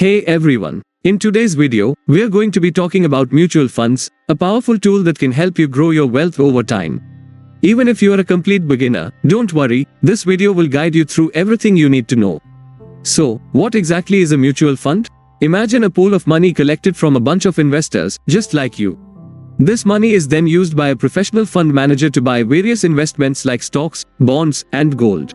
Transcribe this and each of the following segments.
Hey everyone! In today's video, we are going to be talking about mutual funds, a powerful tool that can help you grow your wealth over time. Even if you are a complete beginner, don't worry, this video will guide you through everything you need to know. So, what exactly is a mutual fund? Imagine a pool of money collected from a bunch of investors, just like you. This money is then used by a professional fund manager to buy various investments like stocks, bonds, and gold.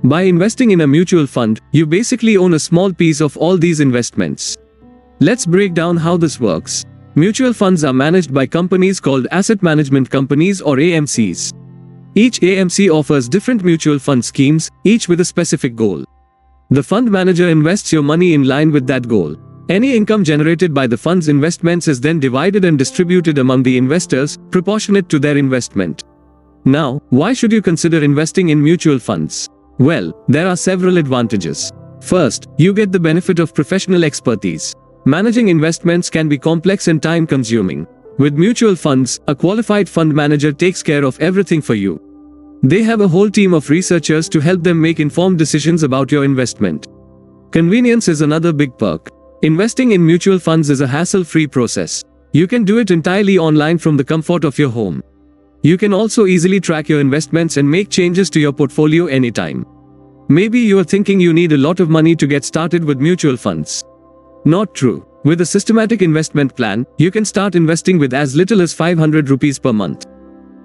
By investing in a mutual fund, you basically own a small piece of all these investments. Let's break down how this works. Mutual funds are managed by companies called asset management companies or AMCs. Each AMC offers different mutual fund schemes, each with a specific goal. The fund manager invests your money in line with that goal. Any income generated by the fund's investments is then divided and distributed among the investors, proportionate to their investment. Now, why should you consider investing in mutual funds? Well, there are several advantages. First, you get the benefit of professional expertise. Managing investments can be complex and time-consuming. With mutual funds, a qualified fund manager takes care of everything for you. They have a whole team of researchers to help them make informed decisions about your investment. Convenience is another big perk. Investing in mutual funds is a hassle-free process. You can do it entirely online from the comfort of your home. You can also easily track your investments and make changes to your portfolio anytime. Maybe you are thinking you need a lot of money to get started with mutual funds. Not true. With a systematic investment plan, you can start investing with as little as 500 rupees per month.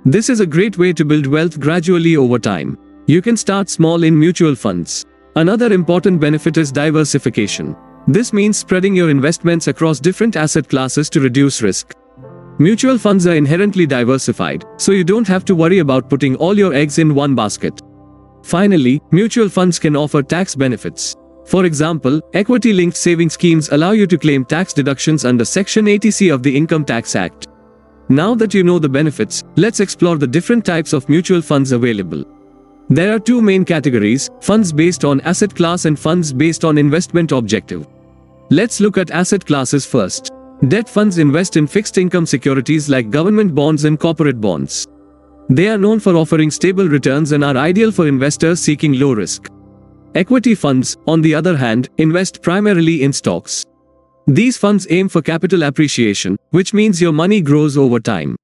This is a great way to build wealth gradually over time. You can start small in mutual funds. Another important benefit is diversification. This means spreading your investments across different asset classes to reduce risk. Mutual funds are inherently diversified, so you don't have to worry about putting all your eggs in one basket. Finally, mutual funds can offer tax benefits. For example, equity-linked saving schemes allow you to claim tax deductions under Section 80C of the Income Tax Act. Now that you know the benefits, let's explore the different types of mutual funds available. There are two main categories: funds based on asset class and funds based on investment objective. Let's look at asset classes first. Debt funds invest in fixed income securities like government bonds and corporate bonds. They are known for offering stable returns and are ideal for investors seeking low risk. Equity funds, on the other hand, invest primarily in stocks. These funds aim for capital appreciation, which means your money grows over time.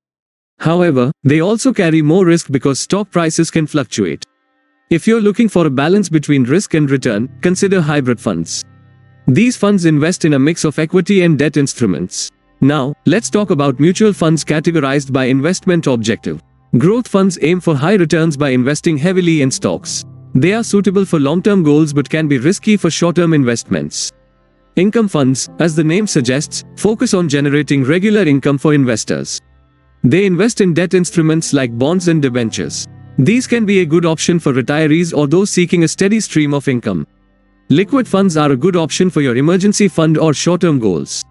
However, they also carry more risk because stock prices can fluctuate. If you're looking for a balance between risk and return, consider hybrid funds. These funds invest in a mix of equity and debt instruments. Now, let's talk about mutual funds categorized by investment objective. Growth funds aim for high returns by investing heavily in stocks. They are suitable for long-term goals but can be risky for short-term investments. Income funds, as the name suggests, focus on generating regular income for investors. They invest in debt instruments like bonds and debentures. These can be a good option for retirees or those seeking a steady stream of income. Liquid funds are a good option for your emergency fund or short-term goals.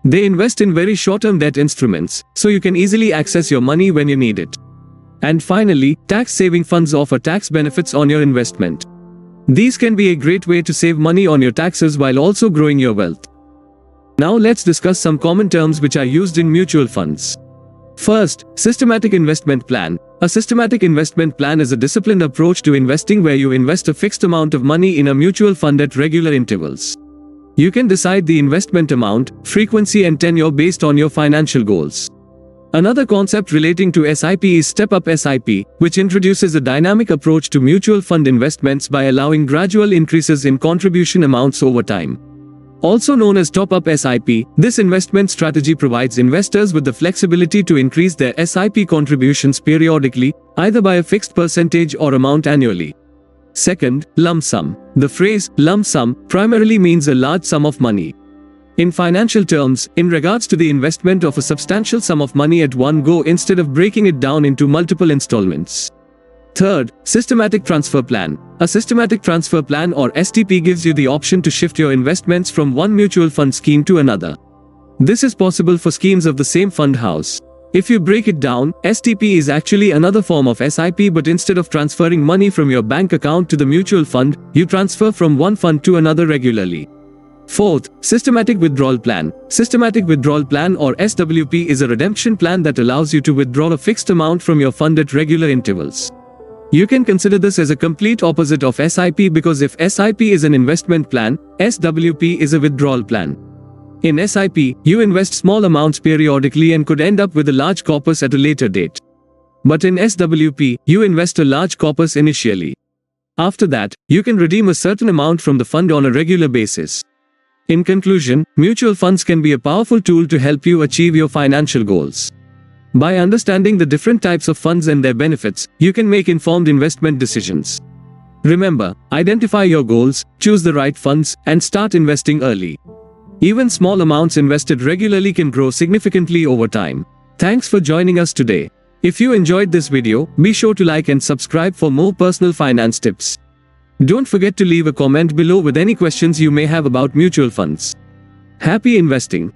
They invest in very short-term debt instruments, so you can easily access your money when you need it. And finally, tax-saving funds offer tax benefits on your investment. These can be a great way to save money on your taxes while also growing your wealth. Now let's discuss some common terms which are used in mutual funds. First, systematic investment plan. A systematic investment plan is a disciplined approach to investing where you invest a fixed amount of money in a mutual fund at regular intervals. You can decide the investment amount, frequency and tenure based on your financial goals. Another concept relating to SIP is step-up SIP, which introduces a dynamic approach to mutual fund investments by allowing gradual increases in contribution amounts over time. Also known as top-up SIP, this investment strategy provides investors with the flexibility to increase their SIP contributions periodically, either by a fixed percentage or amount annually. Second, lump sum. The phrase lump sum primarily means a large sum of money. In financial terms, in regards to the investment of a substantial sum of money at one go instead of breaking it down into multiple installments. Third, systematic transfer plan. A systematic transfer plan or STP gives you the option to shift your investments from one mutual fund scheme to another. This is possible for schemes of the same fund house. If you break it down, STP is actually another form of SIP, but instead of transferring money from your bank account to the mutual fund, you transfer from one fund to another regularly. Fourth, systematic withdrawal plan. Systematic withdrawal plan or SWP is a redemption plan that allows you to withdraw a fixed amount from your fund at regular intervals. You can consider this as a complete opposite of SIP, because if SIP is an investment plan, SWP is a withdrawal plan. In SIP, you invest small amounts periodically and could end up with a large corpus at a later date. But in SWP, you invest a large corpus initially. After that, you can redeem a certain amount from the fund on a regular basis. In conclusion, mutual funds can be a powerful tool to help you achieve your financial goals. By understanding the different types of funds and their benefits, you can make informed investment decisions. Remember, identify your goals, choose the right funds, and start investing early. Even small amounts invested regularly can grow significantly over time. Thanks for joining us today. If you enjoyed this video, be sure to like and subscribe for more personal finance tips. Don't forget to leave a comment below with any questions you may have about mutual funds. Happy investing!